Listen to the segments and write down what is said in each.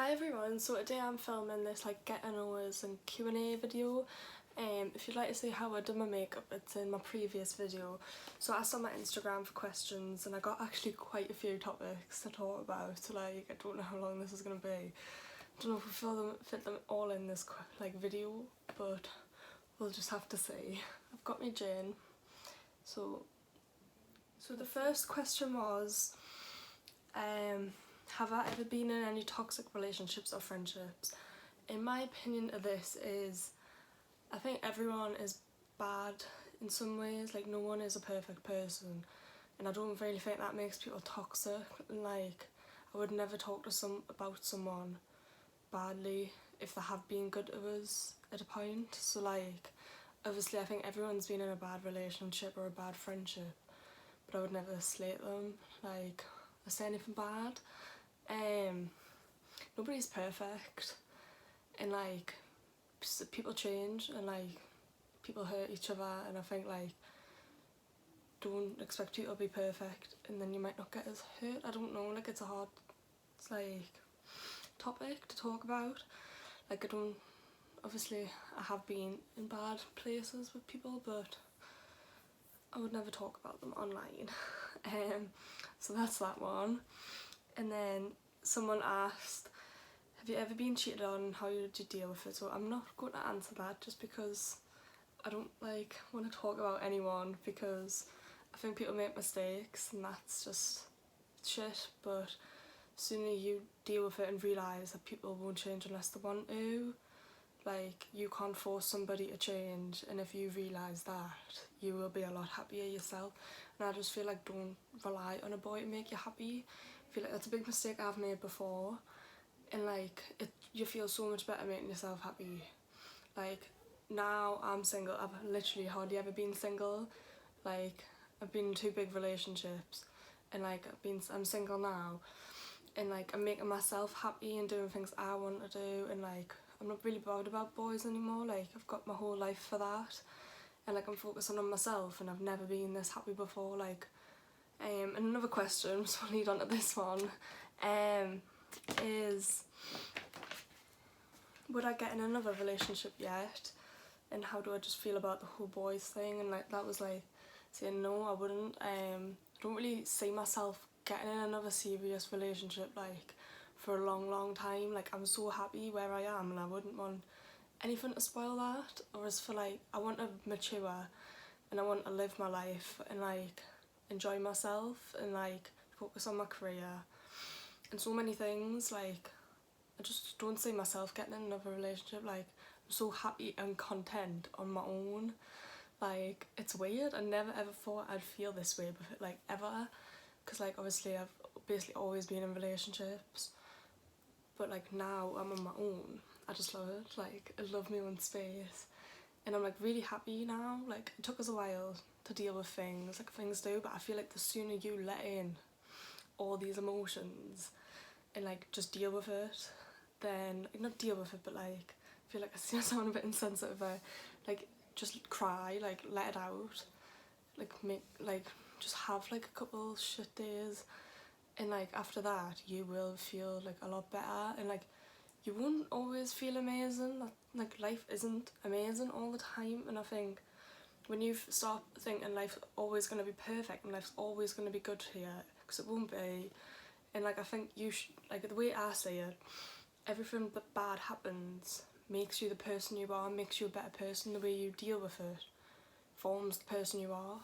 Hi everyone, so today I'm filming this like get to know us and Q&A video. If you'd like to see how I did my makeup, it's in my previous video. So I asked on my Instagram for questions and I got actually quite a few topics to talk about. So like, I don't know how long this is going to be. I don't know if we'll fit them all in this like video, but we'll just have to see. I've got me Jane. So the first question was, have I ever been in any toxic relationships or friendships? In my opinion of this is, I think everyone is bad in some ways, like no one is a perfect person, and I don't really think that makes people toxic. And like, I would never talk to about someone badly if they have been good to us at a point. So like, obviously I think everyone's been in a bad relationship or a bad friendship, but I would never slate them, like, or say anything bad. Nobody's perfect, and like people change and like people hurt each other, and I think like don't expect people to be perfect and then you might not get as hurt. I don't know, like it's a hard like topic to talk about. Like obviously I have been in bad places with people, but I would never talk about them online. So that's that one. And then someone asked, have you ever been cheated on? How did you deal with it? So I'm not going to answer that just because I don't like want to talk about anyone, because I think people make mistakes and that's just shit. But sooner you deal with it and realise that people won't change unless they want to. Like, you can't force somebody to change, and if you realise that, you will be a lot happier yourself. And I just feel like don't rely on a boy to make you happy. I feel like that's a big mistake I've made before, and like you feel so much better making yourself happy. Like, now I'm single, I've literally hardly ever been single. Like, I've been in 2 big relationships, and like I'm single now, and like I'm making myself happy and doing things I want to do, and like I'm not really bothered about boys anymore. Like, I've got my whole life for that, and like I'm focusing on myself, and I've never been this happy before. Like, and another question, so I'll lead on to this one, is, would I get in another relationship yet? And how do I just feel about the whole boys thing? And like, that was like saying no, I wouldn't. I don't really see myself getting in another serious relationship like for a long time. Like, I'm so happy where I am, and I wouldn't want anything to spoil that. Or as for like, I want to mature and I want to live my life and like enjoy myself and like focus on my career and so many things. Like, I just don't see myself getting in another relationship. Like, I'm so happy and content on my own. Like, it's weird. I never ever thought I'd feel this way, like ever, because like obviously I've basically always been in relationships, but like now I'm on my own. I just love it. Like, I love my own space, and I'm like really happy now. Like, it took us a while to deal with things, like things do, but I feel like the sooner you let in all these emotions and like just deal with it, then like, not deal with it, but like, I feel like I sound a bit insensitive there. Like, just cry, like let it out, like just have like a couple shit days, and like after that you will feel like a lot better. And like, you won't always feel amazing. Like, life isn't amazing all the time, and I think when you start thinking life's always going to be perfect and life's always going to be good here, because it won't be. And like, I think you should, like, the way I say it, everything that bad happens makes you the person you are, makes you a better person. The way you deal with it forms the person you are.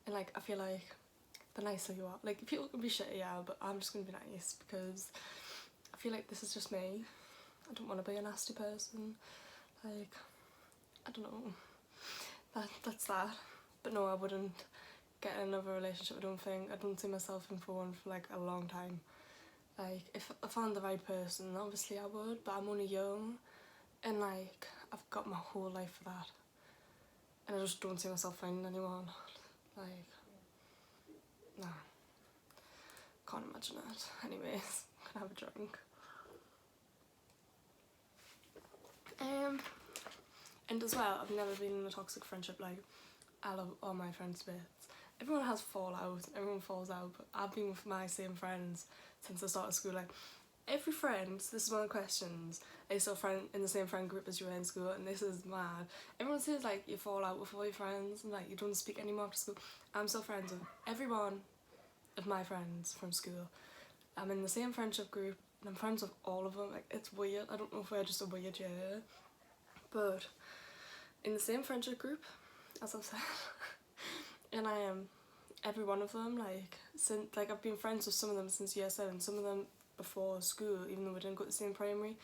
And like, I feel like the nicer you are, like, people can be shitty, yeah, but I'm just gonna be nice, because I feel like this is just me. I don't want to be a nasty person. Like, I don't know, that's that. But no, I wouldn't get in another relationship. I don't see myself in for one for like a long time. Like, if I found the right person, obviously I would, but I'm only young, and like, I've got my whole life for that, and I just don't see myself finding anyone. Like, nah, can't imagine it. Anyways, can I have a drink? And as well, I've never been in a toxic friendship. Like, I love all my friends' bits. Everyone has fallout, everyone falls out, but I've been with my same friends since the start of school. Like, every friend, this is one of the questions, are you still in the same friend group as you were in school? And this is mad. Everyone says like you fall out with all your friends and like you don't speak anymore after school. I'm still friends with every one of my friends from school. I'm in the same friendship group and I'm friends with all of them. Like, it's weird. I don't know if we're just a weird year, but in the same friendship group, as I've said, and I am every one of them, like, since, like, I've been friends with some of them since year 7, some of them before school, even though we didn't go to the same primary,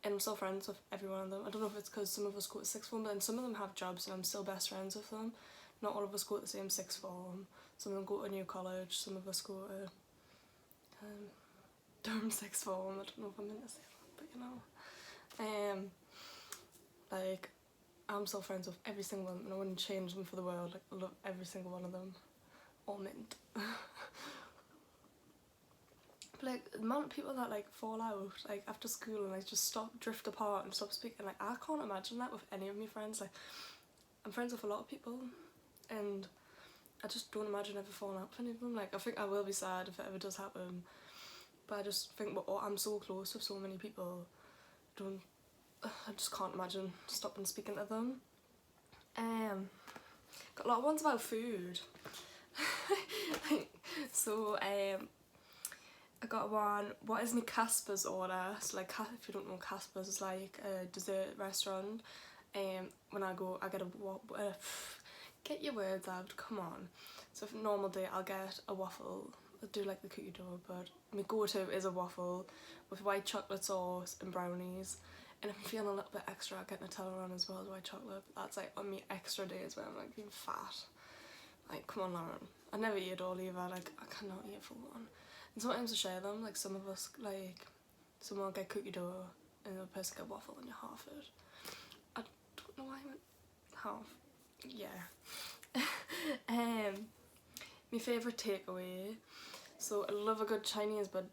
and I'm still friends with every one of them. I don't know if it's because some of us go to sixth form, but then some of them have jobs and I'm still best friends with them. Not all of us go to the same sixth form. Some of them go to a new college, some of us go to Durham sixth form. I don't know if I'm meant to say that, but you know. Like, I'm still friends with every single one and I wouldn't change them for the world. Like, I love every single one of them. All mint. But like, the amount of people that like fall out like after school and like just drift apart and stop speaking, like, I can't imagine that with any of my friends. Like, I'm friends with a lot of people and I just don't imagine ever falling out with any of them. Like, I think I will be sad if it ever does happen, but I just think, well, I'm so close with so many people, I just can't imagine stopping speaking to them. Got a lot of ones about food. So I got one, what is my Casper's order? So like, if you don't know, Casper's is like a dessert restaurant. When I go, I get get your words out, come on. So for a normal day, I'll get a waffle. I do like the cookie dough, but my go-to is a waffle with white chocolate sauce and brownies. And if I'm feeling a little bit extra, I get Nutella on as well as white chocolate. That's like on me extra days where I'm like being fat. Like, come on, Lauren. I never eat it all either. Like, I cannot eat a full one. And sometimes I share them. Like, some of us, like, someone will get cookie dough and the person get waffle and you half it. I don't know why I went half. Yeah. My favourite takeaway. So I love a good Chinese, but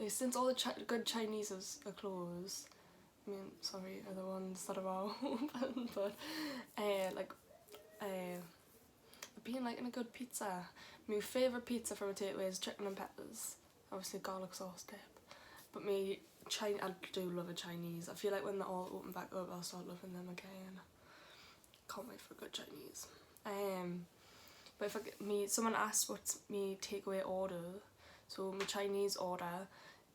since all the good Chineses are closed, I mean, sorry, are the ones that are all open, but being like in a good pizza. My favourite pizza from a takeaway is chicken and peppers, obviously garlic sauce dip. But I do love a Chinese. I feel like when they're all open back up, I'll start loving them again. Can't wait for a good Chinese. But if someone asked what's my takeaway order, so my Chinese order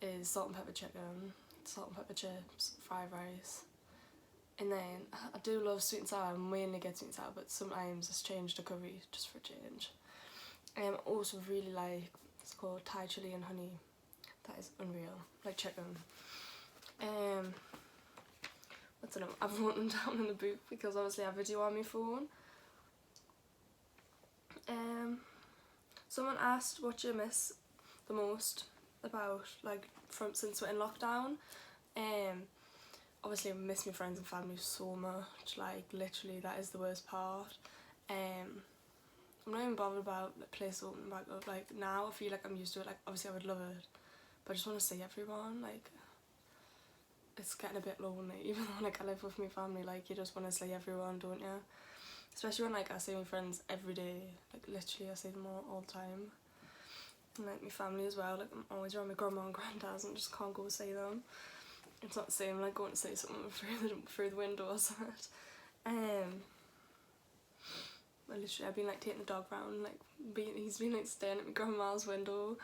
is salt and pepper chicken, salt and pepper chips, fried rice, and then I do love sweet and sour. I mainly get sweet and sour, but sometimes it's changed to curry just for a change. I also really like, it's called Thai chili and honey. That is unreal, like chicken. What's another? I've written them down in the book because obviously I have video on my phone. Someone asked what you miss the most about, like, since we're in lockdown. Obviously I miss my friends and family so much, like, literally that is the worst part. I'm not even bothered about the place opening back up. Like, now I feel like I'm used to it. Like, obviously I would love it, but I just want to see everyone. Like, it's getting a bit lonely, even though like I live with my family. Like, you just want to see everyone, don't you? Especially when like I see my friends every day. Like, literally I see them all the time. And like my family as well. Like, I'm always around my grandma and granddad's and just can't go see them. It's not the same like going to see someone through the window or something. Well, literally I've been like taking the dog round, like he's been like staring at my grandma's window.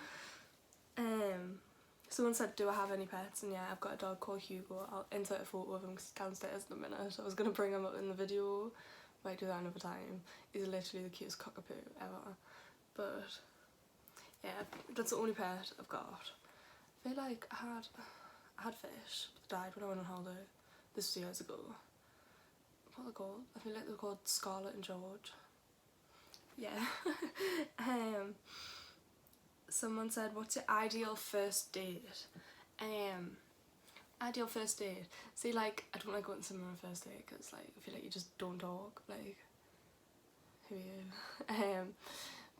Someone said, do I have any pets? And yeah, I've got a dog called Hugo. I'll insert a photo of him because he's downstairs in a minute. I was going to bring him up in the video, might do that another time. He's literally the cutest cockapoo ever. But yeah, that's the only pet I've got. I feel like I had fish, but they died when I went on holiday. This was years ago. What are they called? I feel like they're called Scarlet and George. Yeah. Someone said, what's your ideal first date? Ideal first date. See, like, I don't like going somewhere on a first date because, like, I feel like you just don't talk. Like, who are you?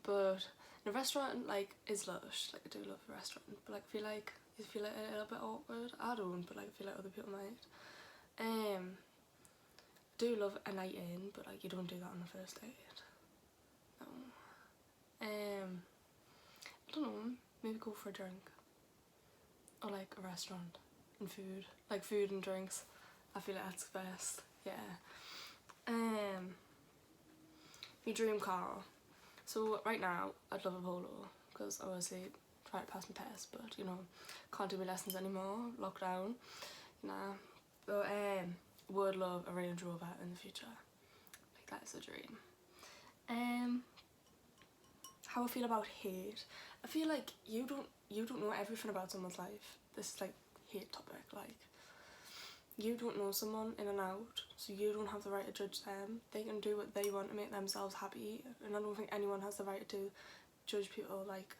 But in a restaurant, like, is lush. Like, I do love a restaurant, but like, I feel like you feel like a little bit awkward. I don't, but like, I feel like other people might. I do love a night in, but like, you don't do that on the first date. No. I don't know, maybe go for a drink. or like a restaurant and food, like food and drinks. I feel like that's the best. Yeah. My dream car. So right now I'd love a Polo because obviously trying to pass my test, but you know, can't do my lessons anymore, lockdown. Nah. But would love a Range Rover in the future. Like that is a dream. How I feel about hate. I feel like you don't know everything about someone's life. This is like hate topic. Like you don't know someone in and out, so you don't have the right to judge them. They can do what they want to make themselves happy, and I don't think anyone has the right to judge people. Like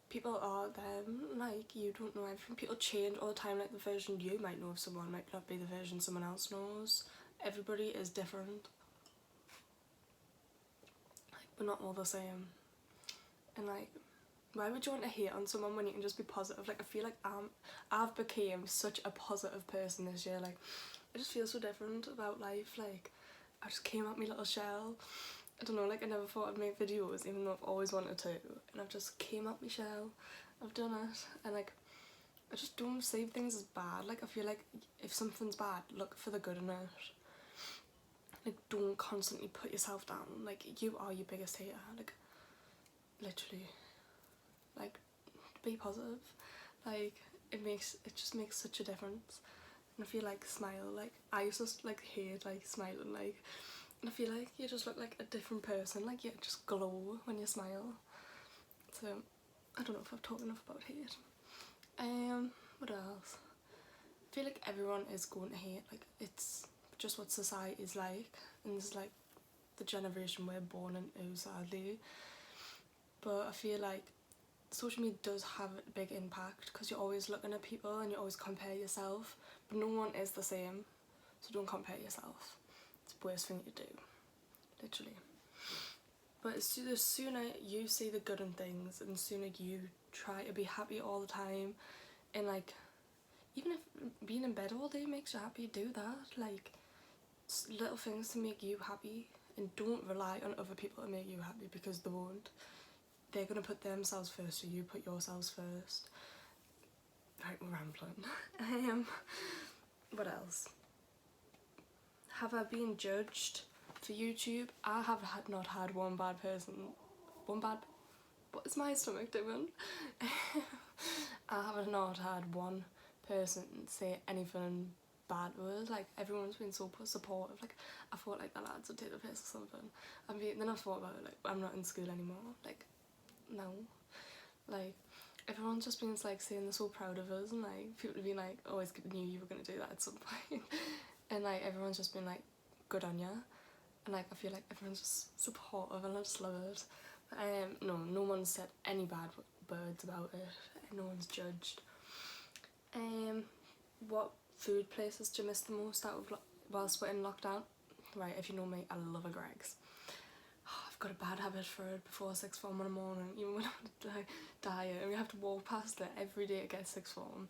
people are them. Like you don't know everything. People change all the time. Like the version you might know of someone might not be the version someone else knows. Everybody is different. Like we're not all the same. And like, why would you want to hate on someone when you can just be positive? Like I feel like I've became such a positive person this year. Like I just feel so different about life. Like I just came out my little shell. I don't know, like I never thought I'd make videos even though I've always wanted to, and I've just came out my shell. I've done it, and like I just don't see things as bad. Like I feel like if something's bad, look for the good in it. Like don't constantly put yourself down. Like you are your biggest hater. Like literally, like be positive. Like it just makes such a difference. And I feel like smile. Like I used to like hate like smiling. Like and I feel like you just look like a different person. Like you just glow when you smile. So I don't know if I've talked enough about hate. What else? I feel like everyone is going to hate. Like it's just what society is like, and this is like the generation we're born into, sadly. But I feel like social media does have a big impact because you're always looking at people and you always compare yourself, but no one is the same, so don't compare yourself. It's the worst thing you do, literally. But the sooner you see the good in things, and the sooner you try to be happy all the time, and like even if being in bed all day makes you happy, do that. Like little things to make you happy, and don't rely on other people to make you happy because they won't. They're gonna put themselves first, so you put yourselves first. Right, we're rambling. What else? Have I been judged for YouTube? I have not had one bad person. What is my stomach doing? I have not had one person say anything bad words. Like everyone's been so supportive. Like I thought like the lads would take the piss or something. Then I thought about it, like I'm not in school anymore. Like no, like everyone's just been like saying they're so proud of us, and like people have been like, oh, I knew you were gonna do that at some point. And like everyone's just been like, good on ya. And like I feel like everyone's just supportive, and I just love it. No one said any bad words about it. No one's judged. What food places do you miss the most out of whilst we're in lockdown? Right, if you know me, I love a Greg's. I've got a bad habit for it before sixth form in the morning, even when I'm on a diet, and we have to walk past it every day to get sixth form.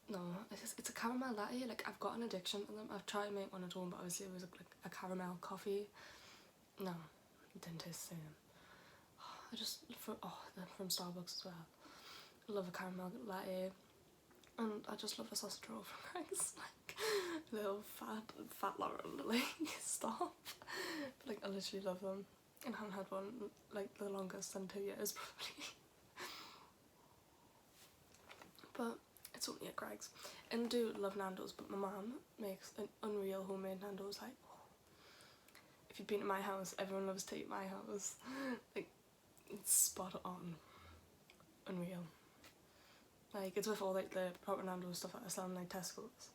No, it's a caramel latte. Like I've got an addiction to them. I've tried to make one at home, but obviously it was like a caramel coffee. No, it didn't taste the same. They're from Starbucks as well. I love a caramel latte, and I just love a sausage roll from Greg's. Like little fat Lauren, like stop. But, like I literally love them, and I haven't had one like the longest than 2 years probably. But it's only at Greg's. And I do love Nando's, but my mum makes an unreal homemade Nando's. Like, if you've been to my house, everyone loves to eat my house. Like, it's spot on. Unreal. Like, it's with all like the proper Nando's stuff that I sell in like Tesco's.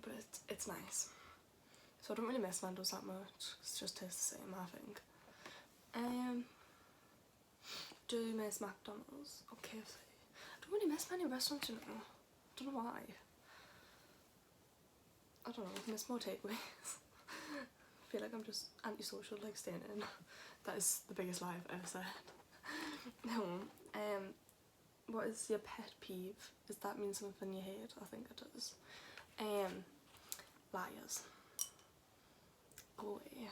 But it's nice. So I don't really miss Nando's that much. It just tastes the same, I think. Do you miss McDonald's or KFC? I don't really miss many restaurants, you know. I don't know why. I don't know, I miss more takeaways. I feel like I'm just antisocial, like staying in. That is the biggest lie I've ever said. No. What is your pet peeve? Does that mean something you hate? I think it does. Liars. Go away.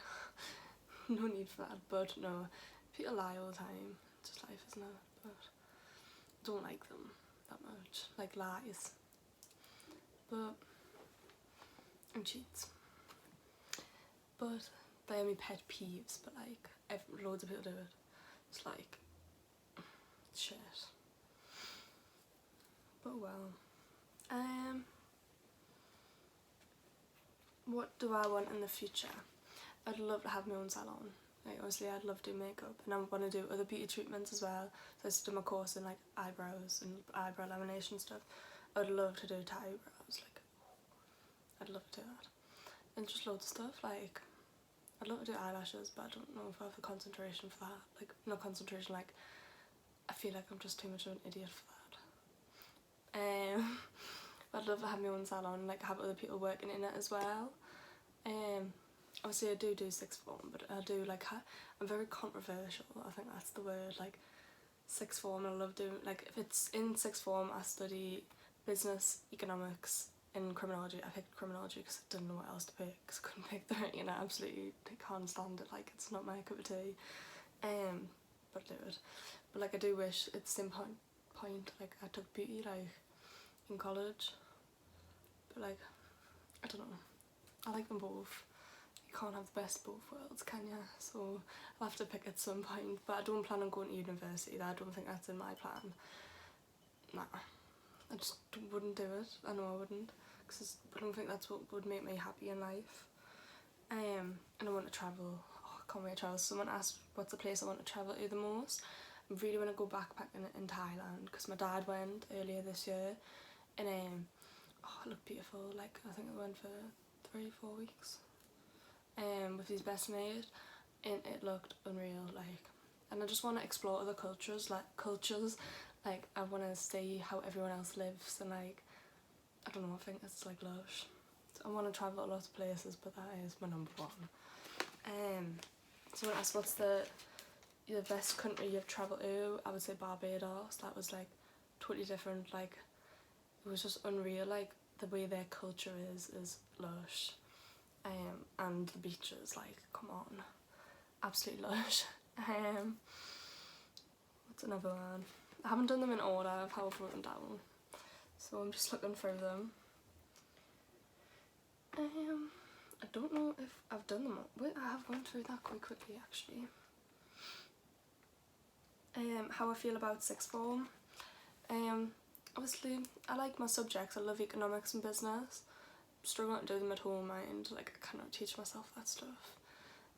No need for that, but no. People lie all the time. It's just life, isn't it? But don't like them that much, like lies, but and cheats. But they are my pet peeves, but like loads of people do it. It's like shit. But well. What do I want in the future? I'd love to have my own salon. Like honestly, I'd love to do makeup, and I want to do other beauty treatments as well. So I used to do my course in like eyebrows and eyebrow lamination stuff. I'd love to do tie brows, like I'd love to do that. And just loads of stuff, like I'd love to do eyelashes, but I don't know if I have the concentration for that. Like not concentration, like I feel like I'm just too much of an idiot for that. I'd love to have my own salon, like have other people working in it as well. Obviously I do sixth form, but I do like, I'm very controversial, I think that's the word, like sixth form I love doing, like if it's in sixth form I study business, economics and criminology. I picked criminology because I didn't know what else to pick, because I couldn't pick 30 and I absolutely can't stand it, like it's not my cup of tea. But I do it. But like I do wish at the same point like I took beauty like in college, but like I don't know, I like them both. You can't have the best of both worlds, can you? So I'll have to pick at some point, but I don't plan on going to university. I don't think that's in my plan. Nah, I just wouldn't do it. I know I wouldn't, because I don't think that's what would make me happy in life. And I want to travel. Oh, I can't wait to travel. Someone asked what's the place I want to travel to the most. I really want to go backpacking in Thailand, because my dad went earlier this year, and oh, it looked beautiful. Like I think I went for 3-4 weeks. With his best mate, and it looked unreal, like, and I just want to explore other cultures, like I want to see how everyone else lives, and like, I don't know, I think it's like lush. So I want to travel a lot of places, but that is my number one. Someone asked what's the best country you've travelled to. I would say Barbados. That was like totally different, like it was just unreal, like the way their culture is lush. And the beaches, like, come on, absolutely lush. What's another one? I haven't done them in order of how I've written down, so I'm just looking through them. I don't know if I've done them all. Wait, I have went through that quite quickly actually. How I feel about sixth form. Obviously I like my subjects. I love economics and business. Struggling to do them at home, mind, like I cannot teach myself that stuff,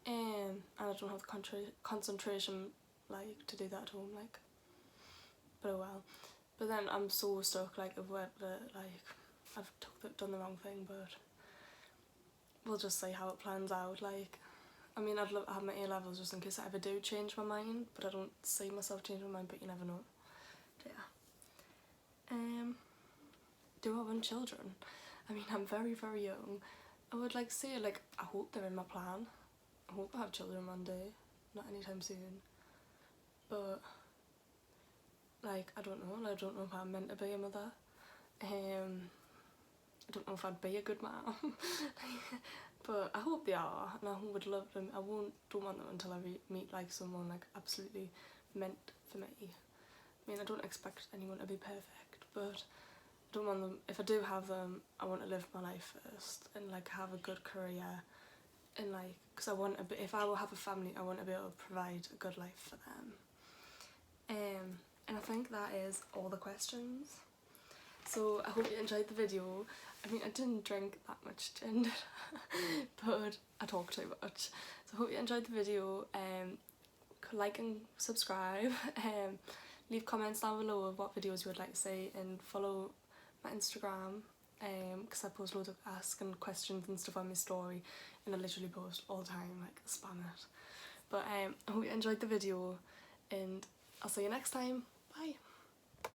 and I don't have the concentration like to do that at home, like, but oh well. But then I'm so stuck, like of whether like I've done the wrong thing, but we'll just see how it plans out. Like, I mean, I'd love to have my A-levels just in case I ever do change my mind, but I don't see myself changing my mind, but you never know. But yeah. Do I want children? I mean, I'm very, very young. I would like say, like, I hope they're in my plan. I hope I have children one day, not anytime soon. But, like, I don't know if I'm meant to be a mother. I don't know if I'd be a good mom. But I hope they are, and I would love them. I don't want them until I meet, like, someone, like, absolutely meant for me. I mean, I don't expect anyone to be perfect, but I don't want them, if I do have them, I want to live my life first and like have a good career, and like, because I want to be, if I will have a family, I want to be able to provide a good life for them. And I think that is all the questions. So I hope you enjoyed the video. I mean, I didn't drink that much gin, but I talk too much. So I hope you enjoyed the video. Like and subscribe. Leave comments down below of what videos you would like to see, and follow my Instagram, because I post loads of asking questions and stuff on my story, and I literally post all the time, like spam it. But I hope you enjoyed the video, and I'll see you next time. Bye.